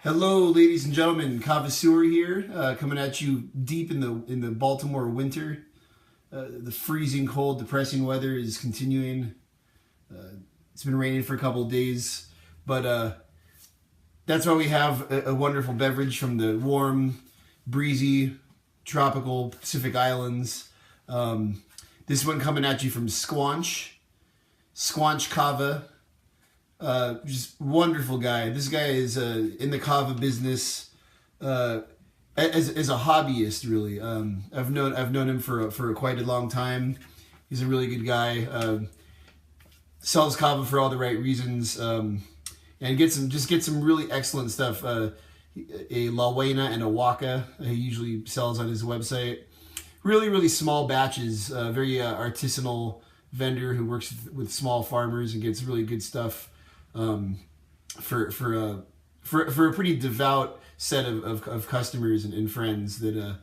Hello, ladies and gentlemen. Kavasseur here, coming at you deep in the Baltimore winter. The freezing cold, depressing weather is continuing. It's been raining for a couple of days, but that's why we have a wonderful beverage from the warm, breezy, tropical Pacific Islands. This one coming at you from Squanch Kava. Just wonderful guy. This guy is in the kava business as a hobbyist. Really, I've known him for quite a long time. He's a really good guy. Sells kava for all the right reasons, and gets some really excellent stuff. A Lawena and a Waka he usually sells on his website. Really small batches. Very artisanal vendor who works with small farmers and gets really good stuff. For a pretty devout set of customers and friends that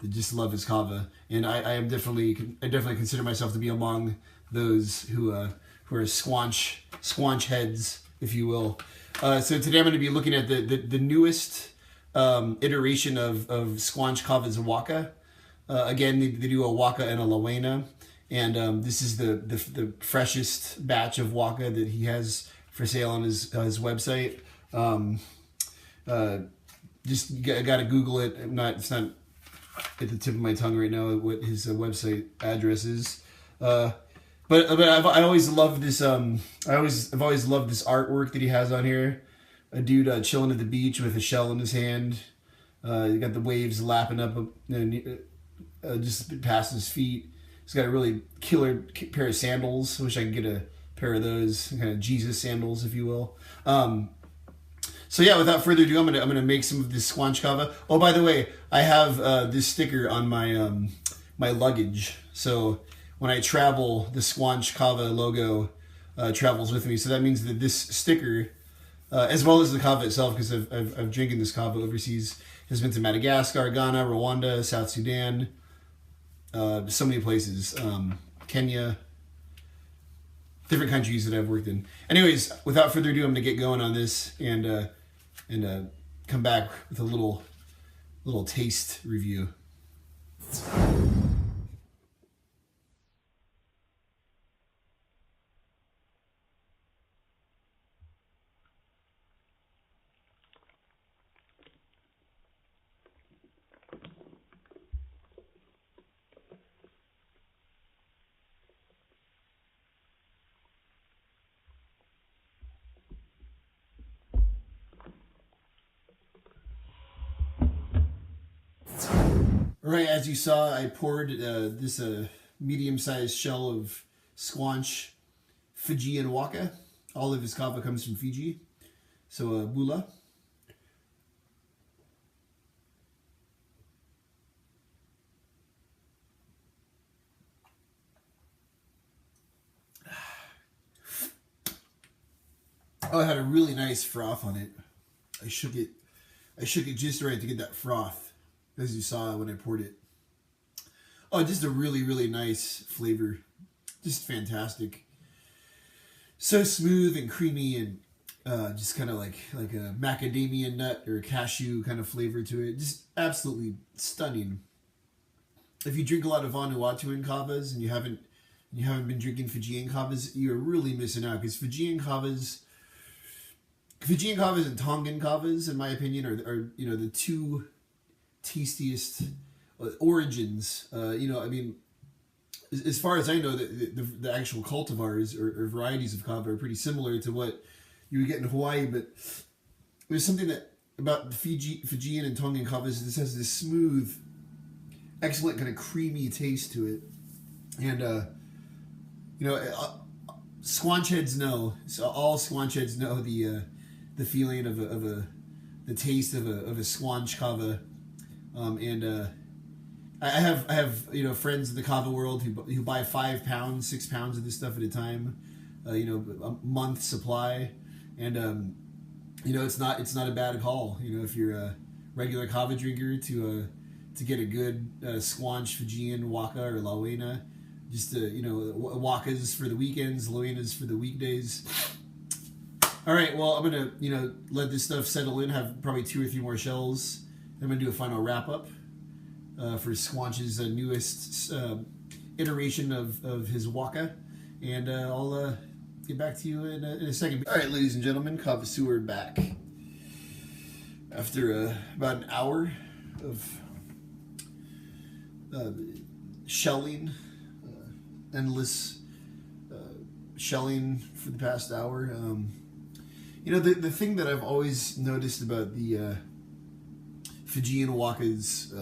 just love his kava, and I definitely consider myself to be among those who are Squanch heads, if you will. So today I'm going to be looking at the newest iteration of Squanch Kava's Waka. Again, they do a Waka and a Lawena, and this is the freshest batch of Waka that he has for sale on his website. Just got to Google it. It's not at the tip of my tongue right now what his website address is. But I always loved this. I've always loved this artwork that he has on here. A dude chilling at the beach with a shell in his hand. You got the waves lapping up just past his feet. He's got a really killer pair of sandals. I wish I could get a pair of those kind of Jesus sandals, if you will. So yeah, without further ado, I'm gonna make some of this Squanch Kava. Oh, by the way, I have this sticker on my my luggage. So when I travel, the Squanch Kava logo travels with me. So that means that this sticker, as well as the kava itself, because I've drinking this kava overseas, has been to Madagascar, Ghana, Rwanda, South Sudan, so many places, Kenya. Different countries that I've worked in. Anyways, without further ado, I'm gonna get going on this and come back with a little taste review. Right, as you saw, I poured this medium-sized shell of Squanch Fijian Waka. All of his kava comes from Fiji. So bula. Oh, it had a really nice froth on it. I shook it just right to get that froth, as you saw when I poured it. Oh, just a really nice flavor. Just fantastic. So smooth and creamy and just kind of like a macadamia nut or a cashew kind of flavor to it. Just absolutely stunning. If you drink a lot of Vanuatuan kavas and you haven't been drinking Fijian kavas, you're really missing out, because Fijian kavas and Tongan kavas, in my opinion, are the two tastiest origins. I mean, as far as I know, the actual cultivars or varieties of kava are pretty similar to what you would get in Hawaii, but there's something that about the Fijian and Tongan kavas. This has this smooth, excellent kind of creamy taste to it, and Squanch heads know. So all Squanch heads know the feeling of the taste of a Squanch kava. I have friends in the kava world who buy 5 pounds, 6 pounds of this stuff at a time, a month supply, and it's not a bad call. If you're a regular kava drinker to get a good Squanch Fijian Waka or Lawena, just Wakas for the weekends, Lawenas for the weekdays. All right, well, I'm gonna let this stuff settle in. Have probably 2 or 3 more shells. I'm gonna do a final wrap up for Squanch's newest iteration of his Waka, and I'll get back to you in a second. All right, ladies and gentlemen, Kavasseur back after about an hour of shelling, endless shelling for the past hour. The thing that I've always noticed about the Fijian Wakas,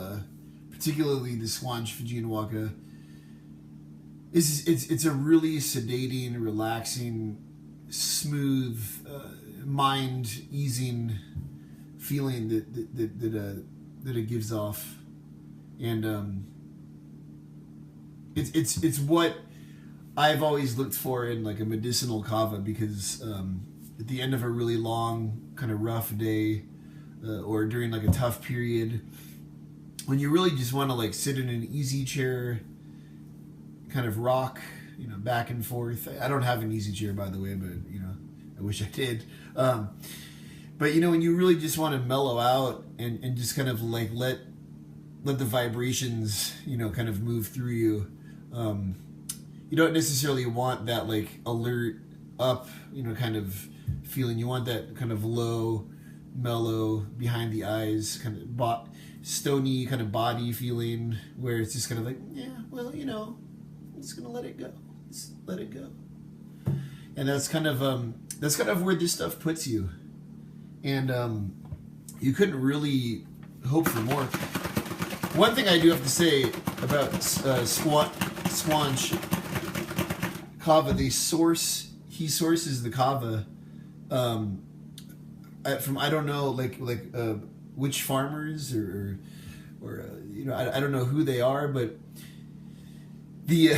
particularly the Squanch Fijian Waka, is it's a really sedating, relaxing, smooth, mind-easing feeling that it gives off, and it's what I've always looked for in like a medicinal kava, because at the end of a really long, kind of rough day, or during like a tough period, when you really just want to like sit in an easy chair, kind of rock, back and forth. I don't have an easy chair, by the way, but I wish I did. But when you really just want to mellow out and just kind of like let the vibrations, kind of move through you. You don't necessarily want that like alert up, kind of feeling. You want that kind of low, mellow, behind the eyes, kind of stony kind of body feeling, where it's just kind of like, yeah, well, I'm just gonna let it go. Just let it go. And that's kind of where this stuff puts you. And you couldn't really hope for more. One thing I do have to say about Squanch Kava, he sources the Kava from, I don't know, like which farmers or I don't know who they are, but the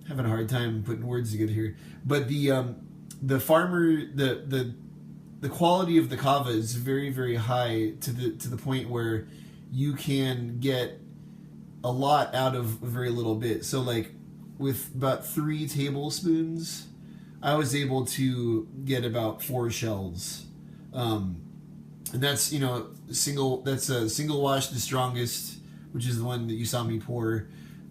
having a hard time putting words together here. But the farmer, the quality of the Kava is very, very high to the point where you can get a lot out of a very little bit. So like with about 3 tablespoons, I was able to get about 4 shells. And that's, single wash, the strongest, which is the one that you saw me pour.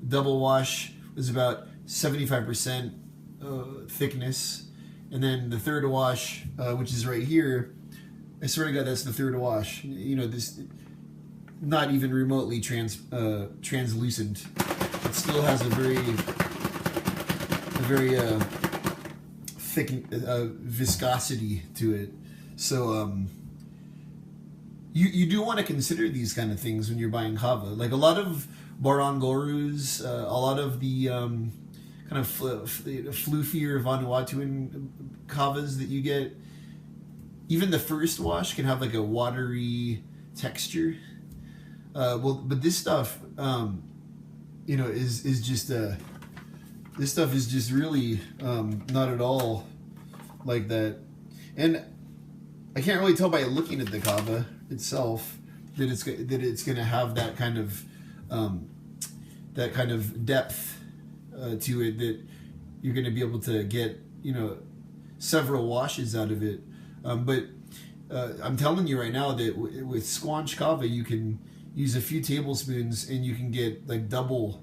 Double wash was about 75% thickness. And then the third wash, which is right here, I swear to God, that's the third wash. This not even remotely translucent. It still has a very thick viscosity to it. So you do want to consider these kind of things when you're buying kava. Like a lot of Barangorus, a lot of the kind of floofier Vanuatuan kavas that you get, even the first wash can have like a watery texture. But this stuff, is just this stuff is just really not at all like that. And I can't really tell by looking at the kava itself that it's going to have that kind of depth to it, that you're going to be able to get several washes out of it. But I'm telling you right now that with Squanch Kava, you can use a few tablespoons and you can get like double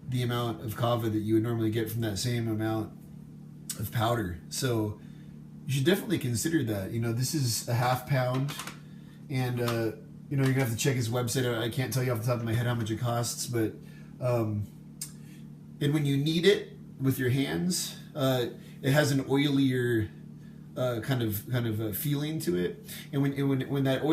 the amount of kava that you would normally get from that same amount of powder. So you should definitely consider that. This is a ½ pound, and you're gonna have to check his website out. I can't tell you off the top of my head how much it costs, but and when you knead it with your hands, it has an oilier kind of feeling to it, and when that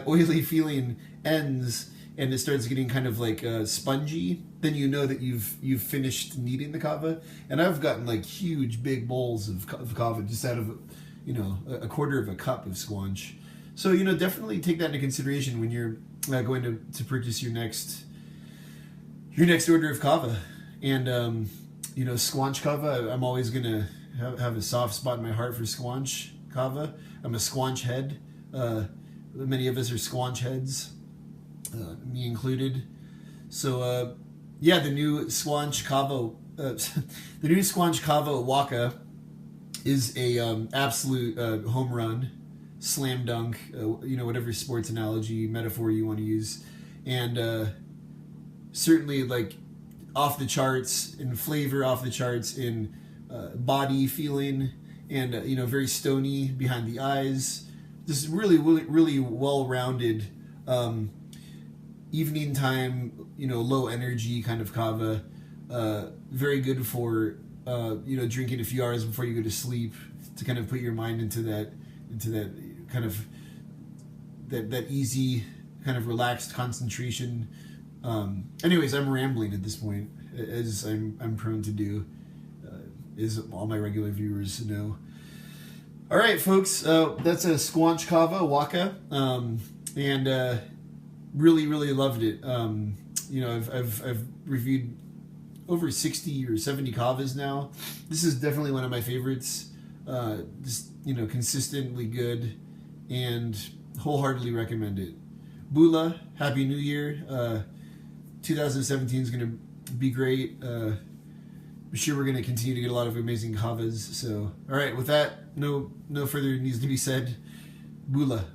oily feeling ends and it starts getting kind of like spongy, then you know that you've finished kneading the kava. And I've gotten like huge big bowls of kava just out of a quarter of a cup of Squanch. So definitely take that into consideration when you're going to purchase your next order of kava. And Squanch Kava, I'm always gonna have a soft spot in my heart for Squanch Kava. I'm a Squanch head. Many of us are Squanch heads, me included. So the new Squanch Kava, Waka is a absolute home run, slam dunk, whatever sports analogy, metaphor you want to use. And certainly like off the charts in flavor, off the charts in body feeling, and very stony behind the eyes. Just really, really, really well-rounded evening time, low energy kind of kava. Very good for drinking a few hours before you go to sleep to kind of put your mind into that kind of that easy kind of relaxed concentration. Anyways, I'm rambling at this point, as I'm prone to do, as all my regular viewers know. All right, folks, that's a Squanch Kava, Waka, and really, really loved it. I've reviewed over 60 or 70 Kavas now. This is definitely one of my favorites. Just consistently good, and wholeheartedly recommend it. Bula, Happy New Year. 2017 is going to be great. I'm sure we're going to continue to get a lot of amazing kavas. So, all right, with that, no further needs to be said. Bula.